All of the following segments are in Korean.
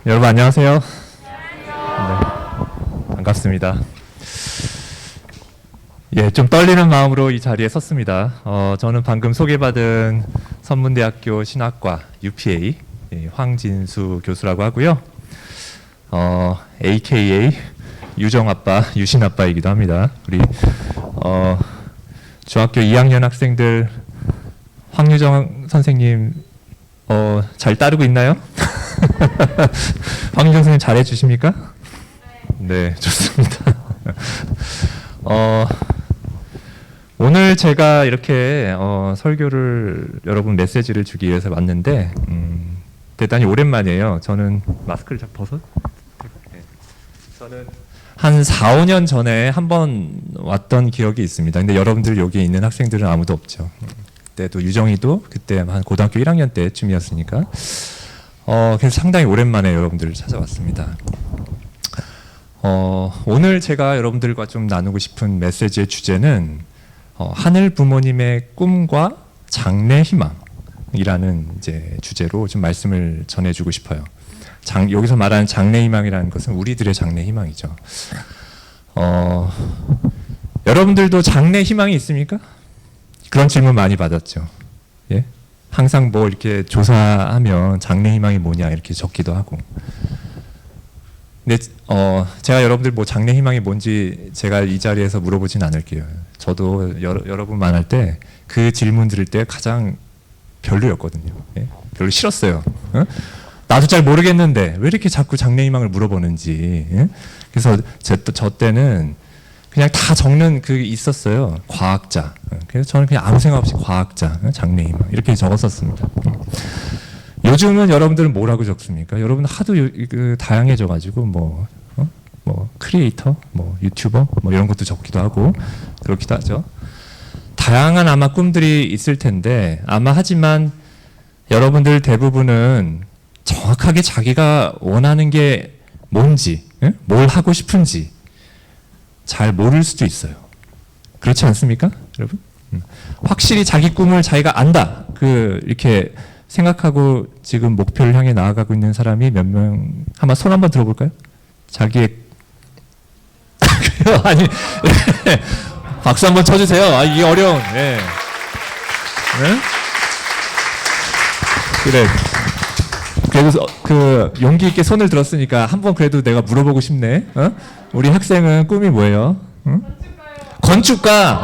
여러분 안녕하세요. 네, 반갑습니다. 예, 좀 떨리는 마음으로 이 자리에 섰습니다. 저는 방금 소개받은 선문대학교 신학과 UPA 황진수 교수라고 하고요. AKA 유정아빠, 유신아빠이기도 합니다. 우리 중학교 2학년 학생들 황유정 선생님 잘 따르고 있나요? 황유정 선생님 잘해 주십니까? 네, 좋습니다. 오늘 제가 이렇게 설교를 여러분 메시지를 주기 위해서 왔는데 대단히 오랜만이에요. 저는 마스크를 잘 벗어? 네. 저는 한 4, 5년 전에 한번 왔던 기억이 있습니다. 근데 여러분들 여기 있는 학생들은 아무도 없죠. 그때도 유정이도 그때 한 고등학교 1학년 때쯤이었으니까 그래서 상당히 오랜만에 여러분들을 찾아왔습니다. 오늘 제가 여러분들과 좀 나누고 싶은 메시지의 주제는 하늘 부모님의 꿈과 장래 희망이라는 이제 주제로 좀 말씀을 전해주고 싶어요. 여기서 말하는 장래 희망이라는 것은 우리들의 장래 희망이죠. 여러분들도 장래 희망이 있습니까? 그런 질문 많이 받았죠. 예? 항상 뭐 이렇게 조사하면 장래 희망이 뭐냐 이렇게 적기도 하고. 근데 제가 여러분들 뭐 장래 희망이 뭔지 제가 이 자리에서 물어보진 않을게요. 저도 여러분 만날 때 그 질문 들을 때 가장 별로였거든요. 예? 별로 싫었어요. 나도 잘 모르겠는데 왜 이렇게 자꾸 장래 희망을 물어보는지. 예? 그래서 저 때는 그냥 다 적는 그게 있었어요. 과학자. 그래서 저는 그냥 아무 생각 없이 과학자, 장래 희망 이렇게 적었었습니다. 요즘은 여러분들은 뭐라고 적습니까? 여러분 하도 다양해져가지고 뭐 크리에이터, 뭐 유튜버, 뭐 이런 것도 적기도 하고 그렇기도 하죠. 다양한 아마 꿈들이 있을 텐데 하지만 여러분들 대부분은 정확하게 자기가 원하는 게 뭔지, 뭘 하고 싶은지 잘 모를 수도 있어요. 그렇지 않습니까, 여러분? 확실히 자기 꿈을 자기가 안다. 이렇게 생각하고 지금 목표를 향해 나아가고 있는 사람이 몇 명? 한번 손 한번 들어볼까요? 자기의 아니 박수 한번 쳐주세요. 이게 어려운. 네. 네? 그래. 그래도 용기 있게 손을 들었으니까 한번 그래도 내가 물어보고 싶네. 우리 학생은 꿈이 뭐예요? 응? 건축가.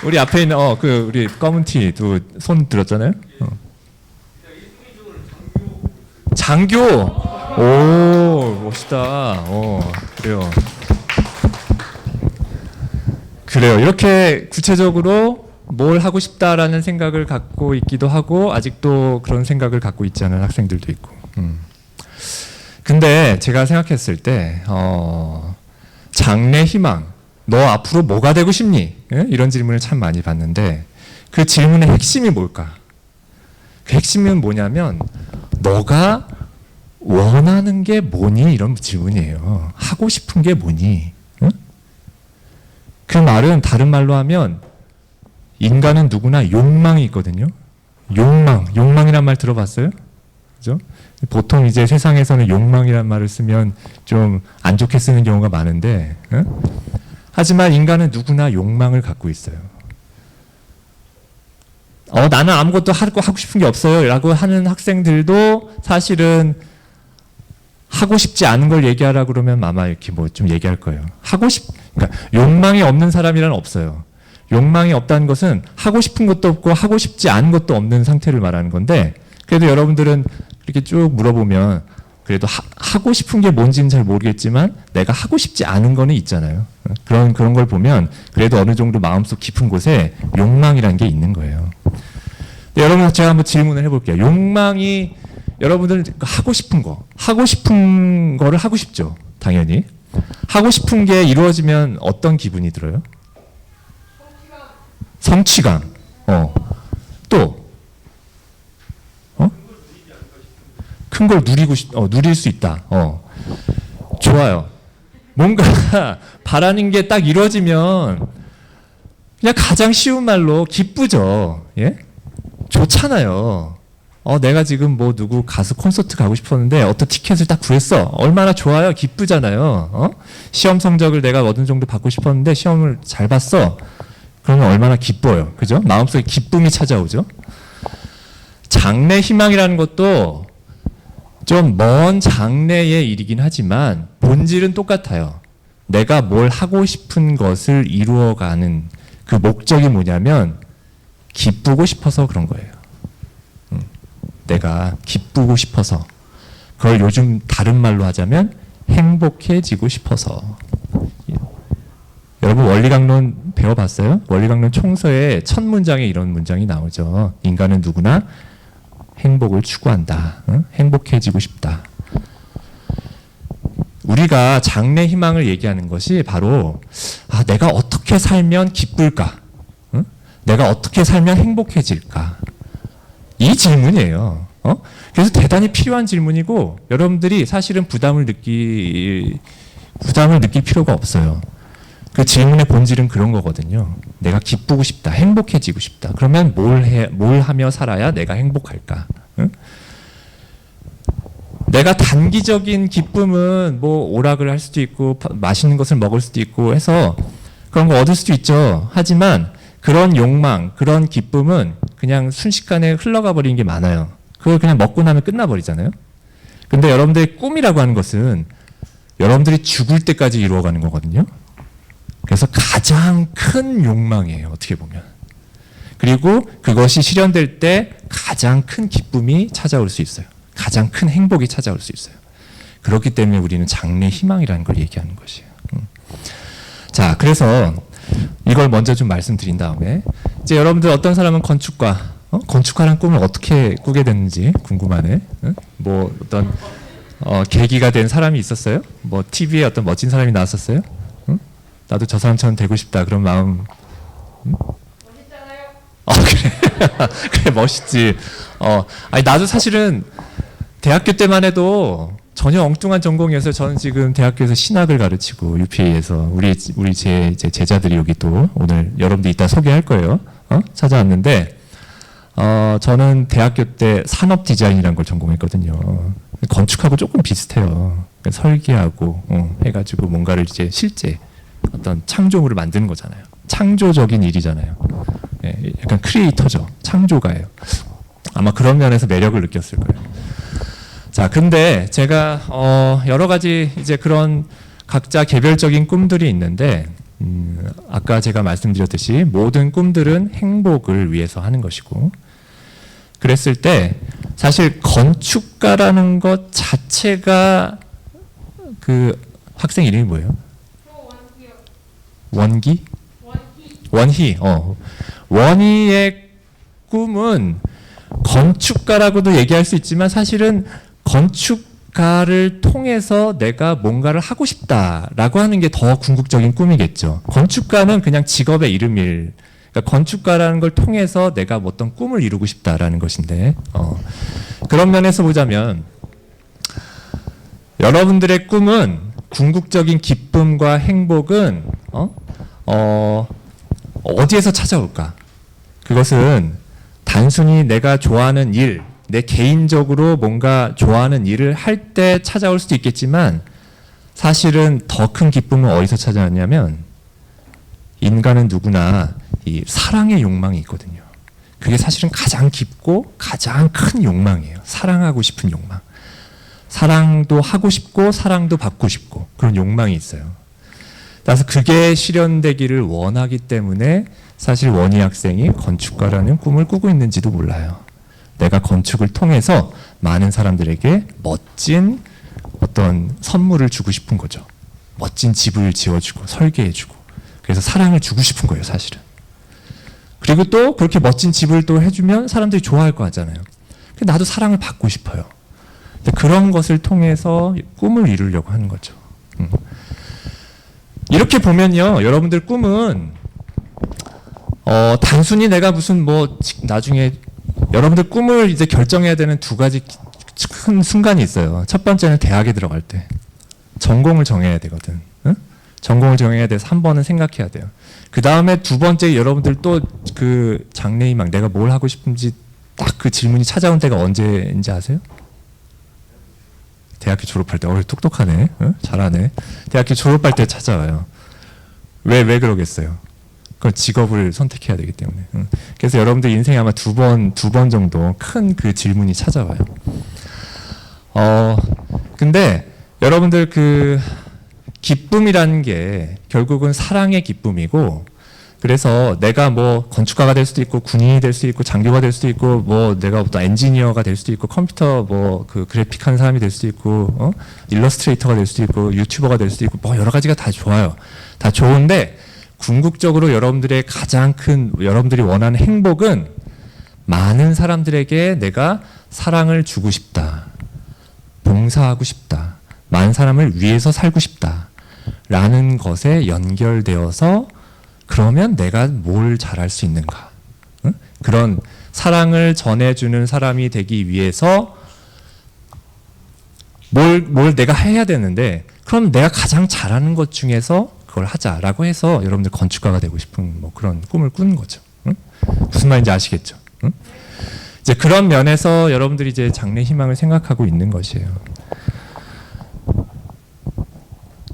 우리 앞에 있는 우리 검은 티도 손 들었잖아요. 장교. 오, 멋있다. 그래요. 그래요. 이렇게 구체적으로 뭘 하고 싶다라는 생각을 갖고 있기도 하고 아직도 그런 생각을 갖고 있지 않은 학생들도 있고. 근데 제가 생각했을 때 장래 희망, 너 앞으로 뭐가 되고 싶니? 이런 질문을 참 많이 받는데 그 질문의 핵심이 뭘까? 그 핵심은 뭐냐면 너가 원하는 게 뭐니? 이런 질문이에요. 하고 싶은 게 뭐니? 그 말은 다른 말로 하면 인간은 누구나 욕망이 있거든요. 욕망이란 말 들어봤어요? 그죠? 보통 이제 세상에서는 욕망이란 말을 쓰면 좀 안 좋게 쓰는 경우가 많은데, 하지만 인간은 누구나 욕망을 갖고 있어요. 나는 아무것도 하고 싶은 게 없어요. 라고 하는 학생들도 사실은 하고 싶지 않은 걸 얘기하라 그러면 아마 이렇게 뭐 좀 얘기할 거예요. 그러니까 욕망이 없는 사람이란 없어요. 욕망이 없다는 것은 하고 싶은 것도 없고 하고 싶지 않은 것도 없는 상태를 말하는 건데 그래도 여러분들은 이렇게 쭉 물어보면 그래도 하고 싶은 게 뭔지는 잘 모르겠지만 내가 하고 싶지 않은 거는 있잖아요. 그런 걸 보면 그래도 어느 정도 마음속 깊은 곳에 욕망이라는 게 있는 거예요. 여러분 제가 한번 질문을 해볼게요. 욕망이 여러분들 하고 싶은 거를 하고 싶죠. 당연히. 하고 싶은 게 이루어지면 어떤 기분이 들어요? 성취감. 또 큰 걸 누릴 수 있다. 좋아요. 뭔가 바라는 게 딱 이루어지면 그냥 가장 쉬운 말로 기쁘죠. 예? 좋잖아요. 내가 지금 뭐 누구 가수 콘서트 가고 싶었는데 어떤 티켓을 딱 구했어. 얼마나 좋아요. 기쁘잖아요. 시험 성적을 내가 어느 정도 받고 싶었는데 시험을 잘 봤어. 그러면 얼마나 기뻐요. 그죠? 마음속에 기쁨이 찾아오죠. 장래 희망이라는 것도 좀 먼 장래의 일이긴 하지만 본질은 똑같아요. 내가 뭘 하고 싶은 것을 이루어가는 그 목적이 뭐냐면 기쁘고 싶어서 그런 거예요. 내가 기쁘고 싶어서, 그걸 요즘 다른 말로 하자면 행복해지고 싶어서. 여러분 원리강론 배워봤어요? 원리강론 총서의 첫 문장에 이런 문장이 나오죠. 인간은 누구나 행복을 추구한다. 행복해지고 싶다. 우리가 장래 희망을 얘기하는 것이 바로 내가 어떻게 살면 기쁠까? 내가 어떻게 살면 행복해질까? 이 질문이에요. 그래서 대단히 필요한 질문이고 여러분들이 사실은 부담을 느낄 필요가 없어요. 그 질문의 본질은 그런 거거든요. 내가 기쁘고 싶다, 행복해지고 싶다. 그러면 뭘 하며 살아야 내가 행복할까? 응? 내가 단기적인 기쁨은 뭐 오락을 할 수도 있고 맛있는 것을 먹을 수도 있고 해서 그런 거 얻을 수도 있죠. 하지만 그런 욕망, 그런 기쁨은 그냥 순식간에 흘러가 버리는 게 많아요. 그걸 그냥 먹고 나면 끝나버리잖아요. 근데 여러분들의 꿈이라고 하는 것은 여러분들이 죽을 때까지 이루어가는 거거든요. 그래서 가장 큰 욕망이에요. 어떻게 보면. 그리고 그것이 실현될 때 가장 큰 기쁨이 찾아올 수 있어요. 가장 큰 행복이 찾아올 수 있어요. 그렇기 때문에 우리는 장래 희망이라는 걸 얘기하는 것이에요. 자, 그래서 이걸 먼저 좀 말씀드린 다음에 이제 여러분들 어떤 사람은 건축가란 꿈을 어떻게 꾸게 됐는지 궁금하네. 뭐 어떤 계기가 된 사람이 있었어요? 뭐 TV에 어떤 멋진 사람이 나왔었어요? 나도 저 사람처럼 되고 싶다 그런 마음. 멋있잖아요. 그래 멋있지. 아니 나도 사실은 대학교 때만 해도 전혀 엉뚱한 전공이어서 저는 지금 대학교에서 신학을 가르치고 UPA에서 우리 제 제자들이 여기 또 오늘 여러분들 이따 소개할 거예요. 찾아왔는데 저는 대학교 때 산업 디자인이라는 걸 전공했거든요. 건축하고 조금 비슷해요. 설계하고 해가지고 뭔가를 이제 실제 어떤 창조물을 만드는 거잖아요. 창조적인 일이잖아요. 예, 약간 크리에이터죠. 창조가예요. 아마 그런 면에서 매력을 느꼈을 거예요. 자, 근데 제가 여러 가지 이제 그런 각자 개별적인 꿈들이 있는데 아까 제가 말씀드렸듯이 모든 꿈들은 행복을 위해서 하는 것이고 그랬을 때 사실 건축가라는 것 자체가 그 학생 이름이 뭐예요? 원기? 원희. 원희의 꿈은 건축가라고도 얘기할 수 있지만 사실은 건축가를 통해서 내가 뭔가를 하고 싶다라고 하는 게 더 궁극적인 꿈이겠죠. 건축가는 그냥 직업의 이름일. 그러니까 건축가라는 걸 통해서 내가 어떤 꿈을 이루고 싶다라는 것인데 그런 면에서 보자면 여러분들의 꿈은 궁극적인 기쁨과 행복은 어디에서 찾아올까? 그것은 단순히 내가 좋아하는 일, 내 개인적으로 뭔가 좋아하는 일을 할 때 찾아올 수도 있겠지만 사실은 더 큰 기쁨은 어디서 찾아왔냐면 인간은 누구나 이 사랑의 욕망이 있거든요. 그게 사실은 가장 깊고 가장 큰 욕망이에요. 사랑하고 싶은 욕망. 사랑도 하고 싶고 사랑도 받고 싶고 그런 욕망이 있어요. 그래서 그게 실현되기를 원하기 때문에 사실 원희 학생이 건축가라는 꿈을 꾸고 있는지도 몰라요. 내가 건축을 통해서 많은 사람들에게 멋진 어떤 선물을 주고 싶은 거죠. 멋진 집을 지어주고 설계해주고 그래서 사랑을 주고 싶은 거예요, 사실은. 그리고 또 그렇게 멋진 집을 또 해주면 사람들이 좋아할 거 같잖아요. 나도 사랑을 받고 싶어요. 그런 것을 통해서 꿈을 이루려고 하는 거죠. 이렇게 보면요, 여러분들 꿈은 단순히 내가 무슨 뭐 나중에 여러분들 꿈을 이제 결정해야 되는 두 가지 큰 순간이 있어요. 첫 번째는 대학에 들어갈 때 전공을 정해야 되거든. 응? 전공을 정해야 돼서 한 번은 생각해야 돼요. 그 다음에 두 번째 여러분들 또 그 장래희망 내가 뭘 하고 싶은지 딱 그 질문이 찾아온 때가 언제인지 아세요? 대학교 졸업할 때. 똑똑하네. 잘하네. 대학교 졸업할 때 찾아와요. 왜 그러겠어요? 그건 직업을 선택해야 되기 때문에. 그래서 여러분들 인생에 아마 두 번 정도 큰 그 질문이 찾아와요. 근데 여러분들 그 기쁨이라는 게 결국은 사랑의 기쁨이고, 그래서 내가 뭐 건축가가 될 수도 있고 군인이 될 수도 있고 장교가 될 수도 있고 뭐 내가 어떤 엔지니어가 될 수도 있고 컴퓨터 뭐 그 그래픽하는 사람이 될 수도 있고 일러스트레이터가 될 수도 있고 유튜버가 될 수도 있고 뭐 여러 가지가 다 좋아요. 다 좋은데 궁극적으로 여러분들의 가장 큰 여러분들이 원하는 행복은 많은 사람들에게 내가 사랑을 주고 싶다. 봉사하고 싶다. 많은 사람을 위해서 살고 싶다. 라는 것에 연결되어서 그러면 내가 뭘 잘할 수 있는가? 그런 사랑을 전해주는 사람이 되기 위해서 뭘 내가 해야 되는데 그럼 내가 가장 잘하는 것 중에서 그걸 하자라고 해서 여러분들 건축가가 되고 싶은 뭐 그런 꿈을 꾸는 거죠. 무슨 말인지 아시겠죠? 이제 그런 면에서 여러분들이 이제 장래 희망을 생각하고 있는 것이에요.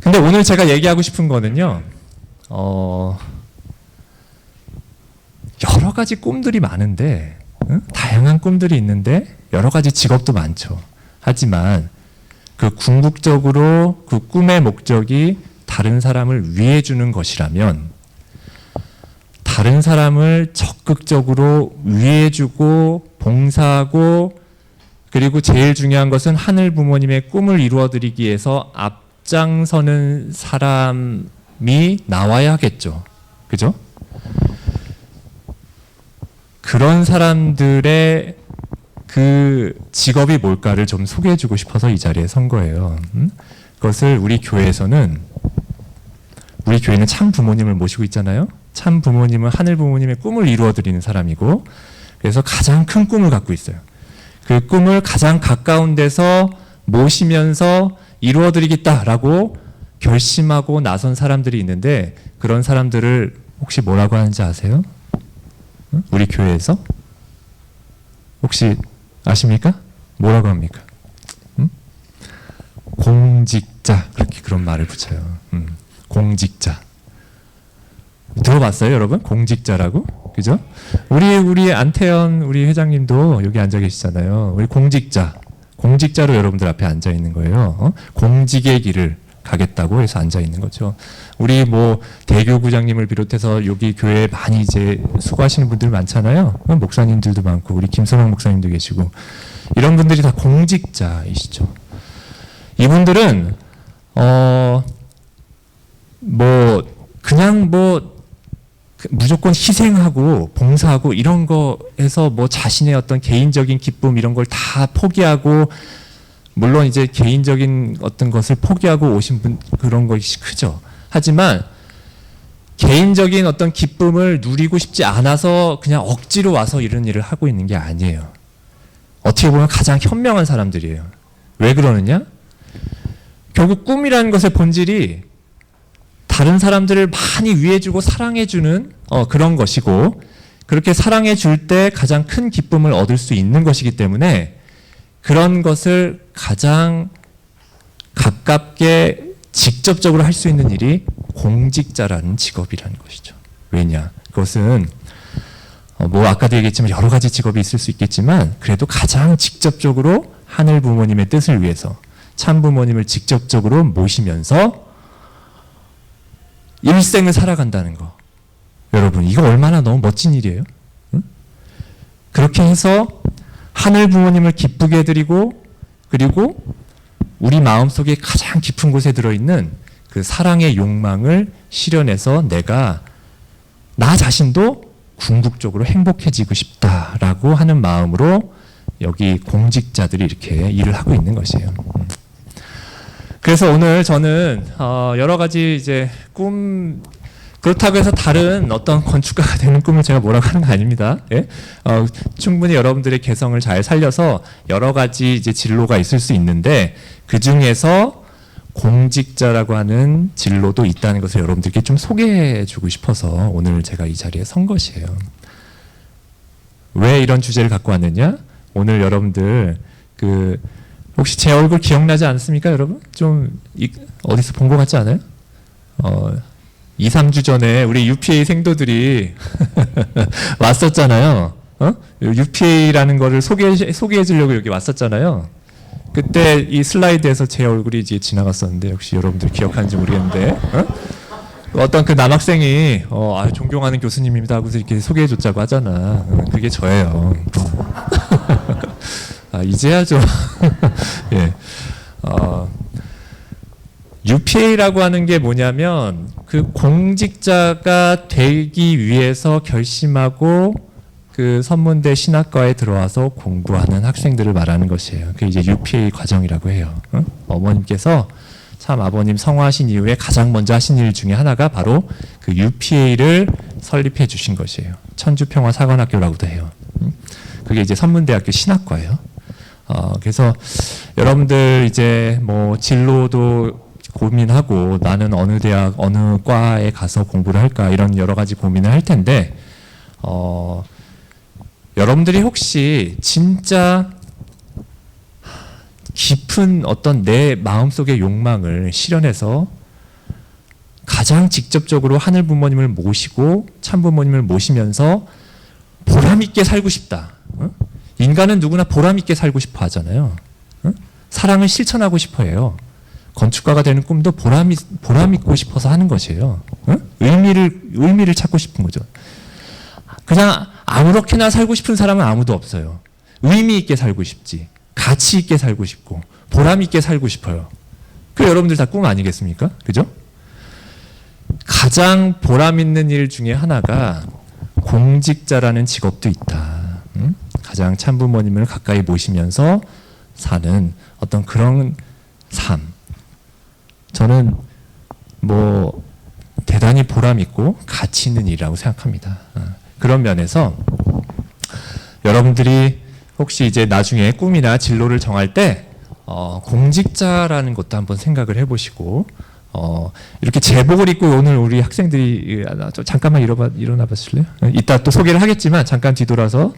근데 오늘 제가 얘기하고 싶은 거는요, 여러 가지 꿈들이 많은데, 다양한 꿈들이 있는데, 여러 가지 직업도 많죠. 하지만, 그 궁극적으로 그 꿈의 목적이 다른 사람을 위해 주는 것이라면, 다른 사람을 적극적으로 위해 주고, 봉사하고, 그리고 제일 중요한 것은 하늘 부모님의 꿈을 이루어드리기 위해서 앞장서는 사람이 나와야겠죠. 그죠? 그런 사람들의 그 직업이 뭘까를 좀 소개해주고 싶어서 이 자리에 선 거예요. 그것을 우리 교회는 참 부모님을 모시고 있잖아요. 참 부모님은 하늘 부모님의 꿈을 이루어드리는 사람이고, 그래서 가장 큰 꿈을 갖고 있어요. 그 꿈을 가장 가까운 데서 모시면서 이루어드리겠다라고 결심하고 나선 사람들이 있는데, 그런 사람들을 혹시 뭐라고 하는지 아세요? 우리 교회에서? 혹시 아십니까? 뭐라고 합니까? 공직자, 그렇게 그런 말을 붙여요. 공직자. 들어봤어요, 여러분? 공직자라고? 그죠? 우리 안태현 우리 회장님도 여기 앉아 계시잖아요. 우리 공직자로 여러분들 앞에 앉아 있는 거예요. 공직의 길을 가겠다고 해서 앉아 있는 거죠. 우리 뭐 대교구장님을 비롯해서 여기 교회에 많이 이제 수고하시는 분들 많잖아요. 목사님들도 많고 우리 김선홍 목사님도 계시고 이런 분들이 다 공직자이시죠. 이분들은 그냥 무조건 희생하고 봉사하고 이런 거에서 뭐 자신의 어떤 개인적인 기쁨 이런 걸 다 포기하고, 물론 이제 개인적인 어떤 것을 포기하고 오신 분 그런 것이 크죠. 하지만 개인적인 어떤 기쁨을 누리고 싶지 않아서 그냥 억지로 와서 이런 일을 하고 있는 게 아니에요. 어떻게 보면 가장 현명한 사람들이에요. 왜 그러느냐? 결국 꿈이라는 것의 본질이 다른 사람들을 많이 위해주고 사랑해주는 그런 것이고, 그렇게 사랑해줄 때 가장 큰 기쁨을 얻을 수 있는 것이기 때문에 그런 것을 가장 가깝게 직접적으로 할 수 있는 일이 공직자라는 직업이라는 것이죠. 왜냐? 그것은 아까도 얘기했지만 여러 가지 직업이 있을 수 있겠지만 그래도 가장 직접적으로 하늘 부모님의 뜻을 위해서 참 부모님을 직접적으로 모시면서 일생을 살아간다는 거. 여러분, 이거 얼마나 너무 멋진 일이에요? 응? 그렇게 해서 하늘 부모님을 기쁘게 해드리고, 그리고 우리 마음속에 가장 깊은 곳에 들어있는 그 사랑의 욕망을 실현해서 내가 나 자신도 궁극적으로 행복해지고 싶다라고 하는 마음으로 여기 공직자들이 이렇게 일을 하고 있는 것이에요. 그래서 오늘 저는 여러 가지 이제 그렇다고 해서 다른 어떤 건축가가 되는 꿈을 제가 뭐라고 하는 거 아닙니다. 예? 충분히 여러분들의 개성을 잘 살려서 여러 가지 이제 진로가 있을 수 있는데 그 중에서 공직자라고 하는 진로도 있다는 것을 여러분들께 좀 소개해주고 싶어서 오늘 제가 이 자리에 선 것이에요. 왜 이런 주제를 갖고 왔느냐? 오늘 여러분들 그 혹시 제 얼굴 기억나지 않습니까, 여러분? 좀 어디서 본 것 같지 않아요? 2, 3주 전에 우리 UPA 생도들이 왔었잖아요. UPA라는 거를 소개해 주려고 여기 왔었잖아요. 그때 이 슬라이드에서 제 얼굴이 이제 지나갔었는데 혹시 여러분들 기억하는지 모르겠는데 어떤 그 남학생이 존경하는 교수님입니다 하고서 이렇게 소개해 줬자고 하잖아. 그게 저예요. 이제야 좀 예. UPA라고 하는 게 뭐냐면 그 공직자가 되기 위해서 결심하고 그 선문대 신학과에 들어와서 공부하는 학생들을 말하는 것이에요. 그게 이제 UPA 과정이라고 해요. 어머님께서 참 아버님 성화하신 이후에 가장 먼저 하신 일 중에 하나가 바로 그 UPA를 설립해 주신 것이에요. 천주평화사관학교라고도 해요. 그게 이제 선문대학교 신학과예요. 그래서 여러분들 이제 뭐 진로도 고민하고 나는 어느 대학, 어느 과에 가서 공부를 할까 이런 여러 가지 고민을 할 텐데, 여러분들이 혹시 진짜 깊은 어떤 내 마음속의 욕망을 실현해서 가장 직접적으로 하늘 부모님을 모시고 참 부모님을 모시면서 보람 있게 살고 싶다. 인간은 누구나 보람 있게 살고 싶어 하잖아요. 사랑을 실천하고 싶어 해요. 건축가가 되는 꿈도 보람 있고 싶어서 하는 것이에요. 의미를 찾고 싶은 거죠. 그냥 아무렇게나 살고 싶은 사람은 아무도 없어요. 의미 있게 살고 싶지. 가치 있게 살고 싶고 보람 있게 살고 싶어요. 그 여러분들 다 꿈 아니겠습니까? 그죠? 가장 보람 있는 일 중에 하나가 공직자라는 직업도 있다. 가장 참부모님을 가까이 모시면서 사는 어떤 그런 삶. 저는 뭐 대단히 보람 있고 가치 있는 일이라고 생각합니다. 그런 면에서 여러분들이 혹시 이제 나중에 꿈이나 진로를 정할 때 공직자라는 것도 한번 생각을 해보시고 이렇게 제복을 입고 오늘 우리 학생들이 잠깐만 일어나 보실래요? 이따 또 소개를 하겠지만 잠깐 뒤돌아서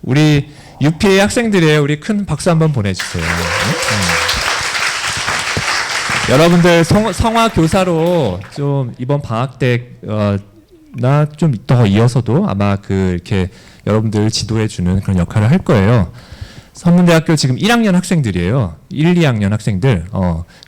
우리 UPA 학생들의 우리 큰 박수 한번 보내주세요. 여러분들 성화 교사로 좀 이번 방학 때나 좀 더 이어서도 아마 이렇게 여러분들 지도해주는 그런 역할을 할 거예요. 선문대학교 지금 1학년 학생들이에요. 1, 2학년 학생들.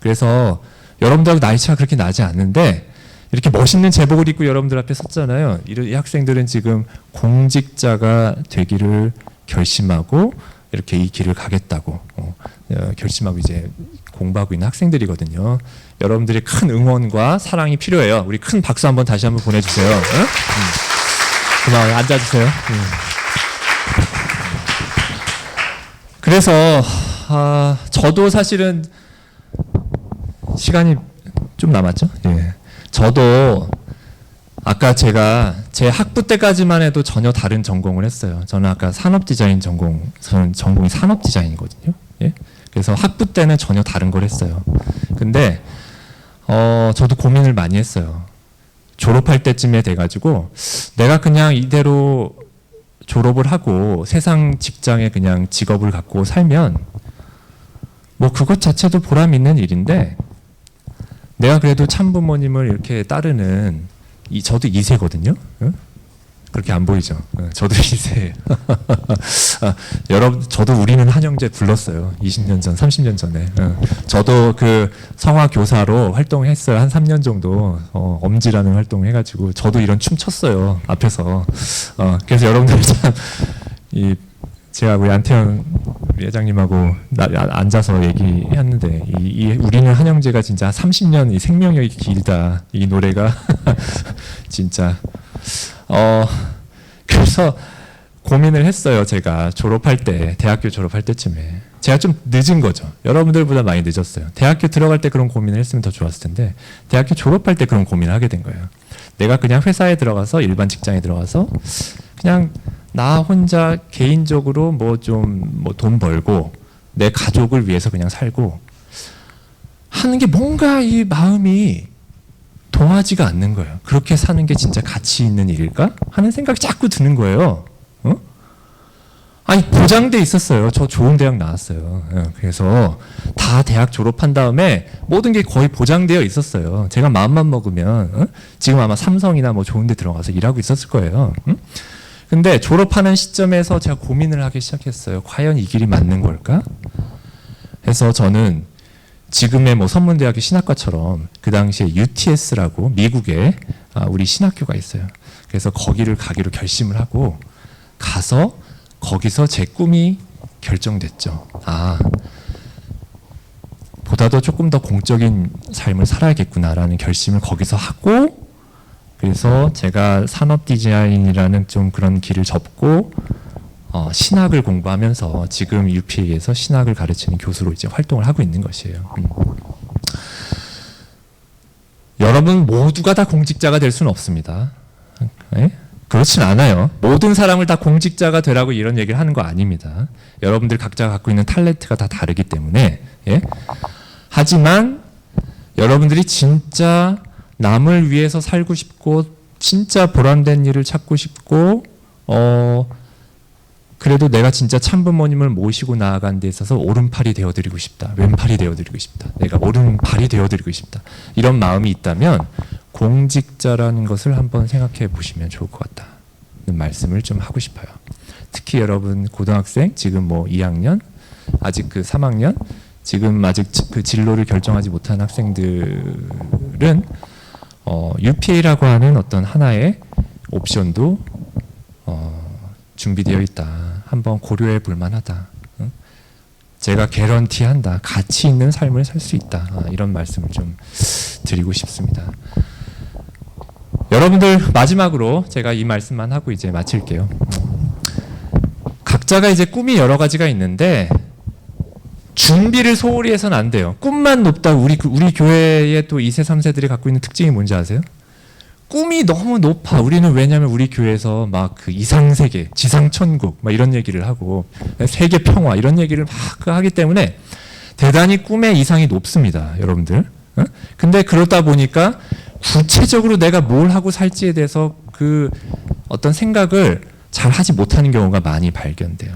그래서 여러분들하고 나이 차가 그렇게 나지 않는데 이렇게 멋있는 제복을 입고 여러분들 앞에 섰잖아요. 이 학생들은 지금 공직자가 되기를 결심하고 이렇게 이 길을 가겠다고 결심하고 이제 공부하고 있는 학생들이거든요. 여러분들의 큰 응원과 사랑이 필요해요. 우리 큰 박수 한번 다시 한번 보내주세요. 고마워요. 앉아주세요. 그래서 저도 사실은 시간이 좀 남았죠. 예. 저도 아까 제가 제 학부 때까지만 해도 전혀 다른 전공을 했어요. 저는 아까 산업디자인 저는 전공이 산업디자인이거든요. 예? 그래서 학부 때는 전혀 다른 걸 했어요. 근데 저도 고민을 많이 했어요. 졸업할 때쯤에 돼가지고 내가 그냥 이대로 졸업을 하고 세상 직장에 그냥 직업을 갖고 살면 뭐 그것 자체도 보람 있는 일인데 내가 그래도 참부모님을 이렇게 따르는 저도 2세거든요. 그렇게 안 보이죠? 저도 2세예요. 여러분, 저도 우리는 한영제 불렀어요. 20년 전, 30년 전에. 저도 그 성화 교사로 활동했어요. 한 3년 정도. 엄지라는 활동 해가지고 저도 이런 춤 췄어요. 앞에서. 그래서 여러분들 참 제가 우리 안태현 회장님하고 앉아서 얘기했는데 우리는 한영제가 진짜 30년 이 생명력이 길다. 이 노래가 진짜 그래서 고민을 했어요. 제가 졸업할 때, 대학교 졸업할 때쯤에. 제가 좀 늦은 거죠. 여러분들보다 많이 늦었어요. 대학교 들어갈 때 그런 고민을 했으면 더 좋았을 텐데 대학교 졸업할 때 그런 고민을 하게 된 거예요. 내가 그냥 회사에 들어가서 일반 직장에 들어가서 그냥 나 혼자 개인적으로 뭐 돈 벌고 내 가족을 위해서 그냥 살고 하는 게 뭔가 이 마음이 동하지가 않는 거예요. 그렇게 사는 게 진짜 가치 있는 일일까? 하는 생각이 자꾸 드는 거예요. 아니 보장돼 있었어요. 저 좋은 대학 나왔어요. 그래서 다 대학 졸업한 다음에 모든 게 거의 보장되어 있었어요. 제가 마음만 먹으면 지금 아마 삼성이나 뭐 좋은 데 들어가서 일하고 있었을 거예요. 근데 졸업하는 시점에서 제가 고민을 하기 시작했어요. 과연 이 길이 맞는 걸까? 해서 저는 지금의 뭐 선문대학교 신학과처럼 그 당시에 UTS라고 미국에 우리 신학교가 있어요. 그래서 거기를 가기로 결심을 하고 가서 거기서 제 꿈이 결정됐죠. 보다도 조금 더 공적인 삶을 살아야겠구나라는 결심을 거기서 하고, 그래서 제가 산업 디자인이라는 좀 그런 길을 접고 신학을 공부하면서 지금 UPA에서 신학을 가르치는 교수로 이제 활동을 하고 있는 것이에요. 여러분 모두가 다 공직자가 될 수는 없습니다. 네? 그렇진 않아요. 모든 사람을 다 공직자가 되라고 이런 얘기를 하는 거 아닙니다. 여러분들 각자 갖고 있는 탤런트가 다 다르기 때문에. 예? 하지만 여러분들이 진짜 남을 위해서 살고 싶고 진짜 보람된 일을 찾고 싶고 그래도 내가 진짜 참부모님을 모시고 나아간 데 있어서 오른팔이 되어드리고 싶다. 왼팔이 되어드리고 싶다. 내가 오른발이 되어드리고 싶다. 이런 마음이 있다면 공직자라는 것을 한번 생각해 보시면 좋을 것 같다는 말씀을 좀 하고 싶어요. 특히 여러분 고등학생, 지금 뭐 2학년, 아직 그 3학년, 지금 아직 그 진로를 결정하지 못한 학생들은 UPA라고 하는 어떤 하나의 옵션도 준비되어 있다. 한번 고려해 볼 만하다. 제가 개런티한다. 가치 있는 삶을 살 수 있다. 이런 말씀을 좀 드리고 싶습니다. 여러분들 마지막으로 제가 이 말씀만 하고 이제 마칠게요. 각자가 이제 꿈이 여러 가지가 있는데 준비를 소홀히 해서는 안 돼요. 꿈만 높다고 우리 교회의 또 2세, 3세들이 갖고 있는 특징이 뭔지 아세요? 꿈이 너무 높아. 우리는 왜냐하면 우리 교회에서 막 그 이상세계, 지상천국 막 이런 얘기를 하고 세계 평화 이런 얘기를 막 하기 때문에 대단히 꿈의 이상이 높습니다. 여러분들. 근데 그러다 보니까 구체적으로 내가 뭘 하고 살지에 대해서 그 어떤 생각을 잘 하지 못하는 경우가 많이 발견돼요.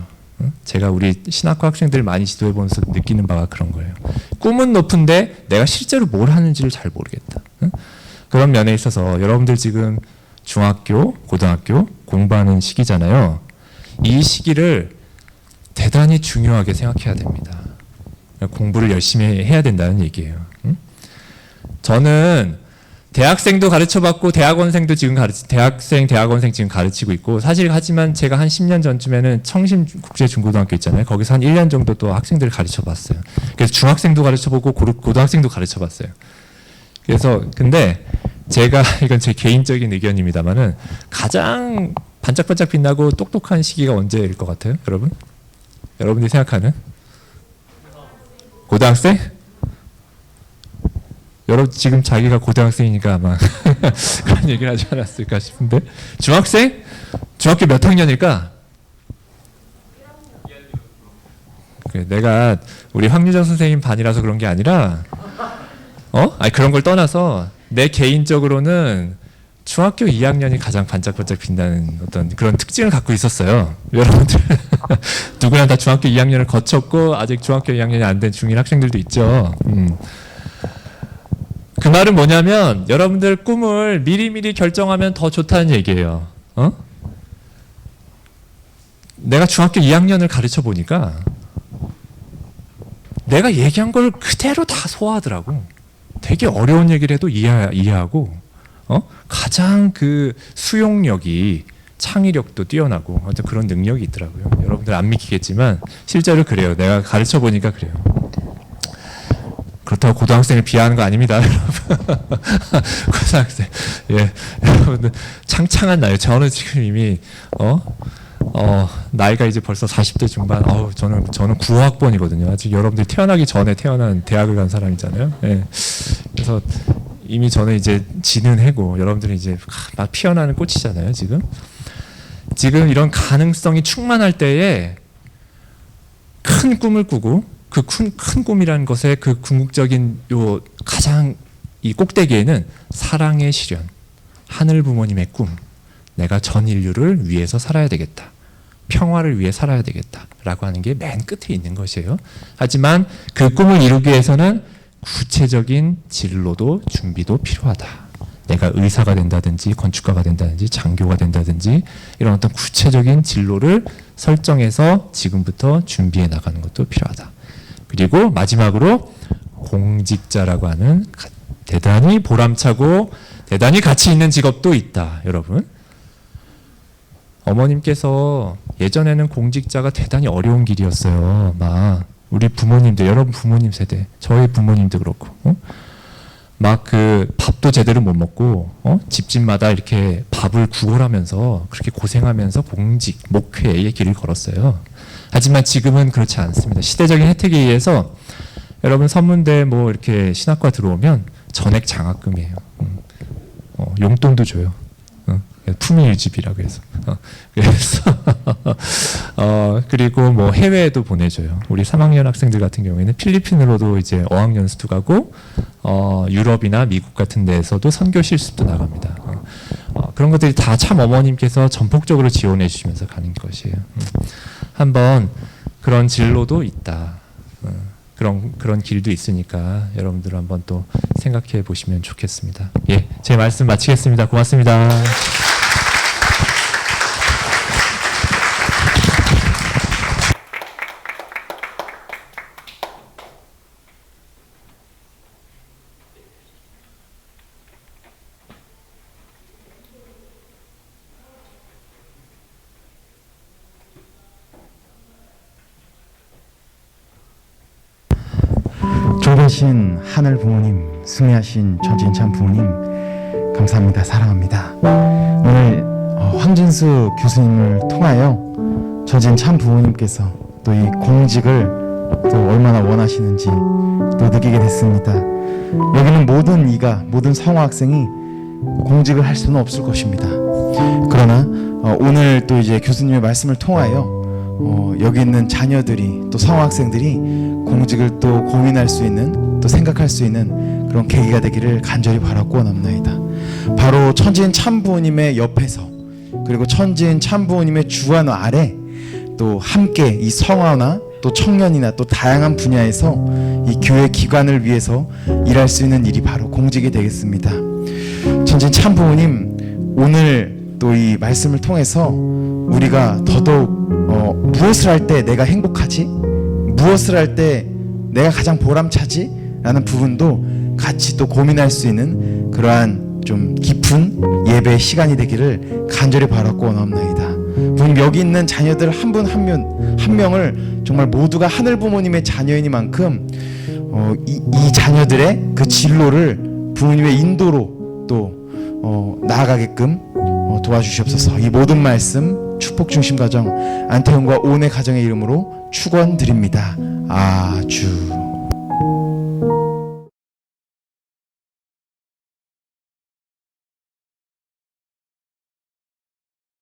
제가 우리 신학과 학생들 많이 지도해보면서 느끼는 바가 그런 거예요. 꿈은 높은데 내가 실제로 뭘 하는지를 잘 모르겠다. 그런 면에 있어서 여러분들 지금 중학교, 고등학교 공부하는 시기잖아요. 이 시기를 대단히 중요하게 생각해야 됩니다. 공부를 열심히 해야 된다는 얘기예요. 저는 대학생도 가르쳐봤고 대학원생도 지금 대학원생 지금 가르치고 있고 사실 하지만 제가 한 10년 전쯤에는 청심국제중고등학교 있잖아요. 거기서 한 1년 정도 또 학생들을 가르쳐봤어요. 그래서 중학생도 가르쳐보고 고등학생도 가르쳐봤어요. 그래서 근데 제가 이건 제 개인적인 의견입니다만은 가장 반짝반짝 빛나고 똑똑한 시기가 언제일 것 같아요, 여러분? 여러분들이 생각하는 고등학생? 여러분 지금 자기가 고등학생이니까 아마 그런 얘기를 하지 않았을까 싶은데 중학생? 중학교 몇 학년일까? 내가 우리 황유정 선생님 반이라서 그런 게 아니라 아니 그런 걸 떠나서 내 개인적으로는 중학교 2학년이 가장 반짝반짝 빛나는 어떤 그런 특징을 갖고 있었어요. 여러분들 누구나 다 중학교 2학년을 거쳤고 아직 중학교 2학년이 안 된 중1 학생들도 있죠. 그 말은 뭐냐면 여러분들 꿈을 미리미리 결정하면 더 좋다는 얘기예요. 내가 중학교 2학년을 가르쳐 보니까 내가 얘기한 걸 그대로 다 소화하더라고. 되게 어려운 얘기를 해도 이해하고 가장 그 수용력이 창의력도 뛰어나고 어떤 그런 능력이 있더라고요. 여러분들 안 믿기겠지만 실제로 그래요. 내가 가르쳐 보니까 그래요. 그렇다고 고등학생을 비하하는 거 아닙니다, 여러분. 고등학생, 예, 여러분들 창창한 나이. 저는 지금 이미 나이가 이제 벌써 40대 중반. 저는 9학번이거든요. 아직 여러분들이 태어나기 전에 태어난 대학을 간 사람이잖아요. 예. 그래서 이미 저는 이제 지는 해고 여러분들이 이제 막 피어나는 꽃이잖아요. 지금 이런 가능성이 충만할 때에 큰 꿈을 꾸고 그 큰 꿈이라는 것의 그 궁극적인 요 가장 이 꼭대기에는 사랑의 실현, 하늘 부모님의 꿈, 내가 전 인류를 위해서 살아야 되겠다. 평화를 위해 살아야 되겠다라고 하는 게 맨 끝에 있는 것이에요. 하지만 그 꿈을 이루기 위해서는 구체적인 진로도 준비도 필요하다. 내가 의사가 된다든지 건축가가 된다든지 장교가 된다든지 이런 어떤 구체적인 진로를 설정해서 지금부터 준비해 나가는 것도 필요하다. 그리고 마지막으로 공직자라고 하는 대단히 보람차고 대단히 가치 있는 직업도 있다. 여러분, 어머님께서 예전에는 공직자가 대단히 어려운 길이었어요. 막 우리 부모님들, 여러분 부모님 세대, 저희 부모님도 그렇고 막 그 밥도 제대로 못 먹고 집집마다 이렇게 밥을 구걸하면서 그렇게 고생하면서 공직, 목회의 길을 걸었어요. 하지만 지금은 그렇지 않습니다. 시대적인 혜택에 의해서 여러분 선문대 뭐 이렇게 신학과 들어오면 전액 장학금이에요. 용돈도 줘요. 품위유지비라고 해서. 그래서 그리고 뭐 해외에도 보내줘요. 우리 3학년 학생들 같은 경우에는 필리핀으로도 이제 어학연수도 가고 유럽이나 미국 같은 데에서도 선교 실습도 나갑니다. 그런 것들이 다 참 어머님께서 전폭적으로 지원해 주시면서 가는 것이에요. 한번 그런 진로도 있다. 그런 길도 있으니까 여러분들 한번 또 생각해 보시면 좋겠습니다. 예, 제 말씀 마치겠습니다. 고맙습니다. 존귀하신 하늘 부모님, 숭배하신 전진찬 부모님, 감사합니다. 사랑합니다. 오늘 황진수 교수님을 통하여 전진찬 부모님께서 또 이 공직을 또 얼마나 원하시는지 또 느끼게 됐습니다. 여기는 모든 성화 학생이 공직을 할 수는 없을 것입니다. 그러나 오늘 또 이제 교수님의 말씀을 통하여 여기 있는 자녀들이 또 성화 학생들이 공직을 또 고민할 수 있는 또 생각할 수 있는 그런 계기가 되기를 간절히 바라고 원합니다. 바로 천지인 참부모님의 옆에서 그리고 천지인 참부모님의 주관 아래 또 함께 이 성화나 또 청년이나 또 다양한 분야에서 이 교회 기관을 위해서 일할 수 있는 일이 바로 공직이 되겠습니다. 천지인 참부모님, 오늘 또 이 말씀을 통해서 우리가 더더욱 무엇을 할 때 내가 행복하지? 무엇을 할 때 내가 가장 보람차지? 라는 부분도 같이 또 고민할 수 있는 그러한 좀 깊은 예배의 시간이 되기를 간절히 바라고 원합니다. 부모님, 여기 있는 자녀들 한 분 한 명을 정말 모두가 하늘 부모님의 자녀이니만큼 이 자녀들의 그 진로를 부모님의 인도로 또 나아가게끔 도와주시옵소서. 이 모든 말씀 축복 중심 가정 안태훈과 오은의 가정의 이름으로 축원드립니다. 아주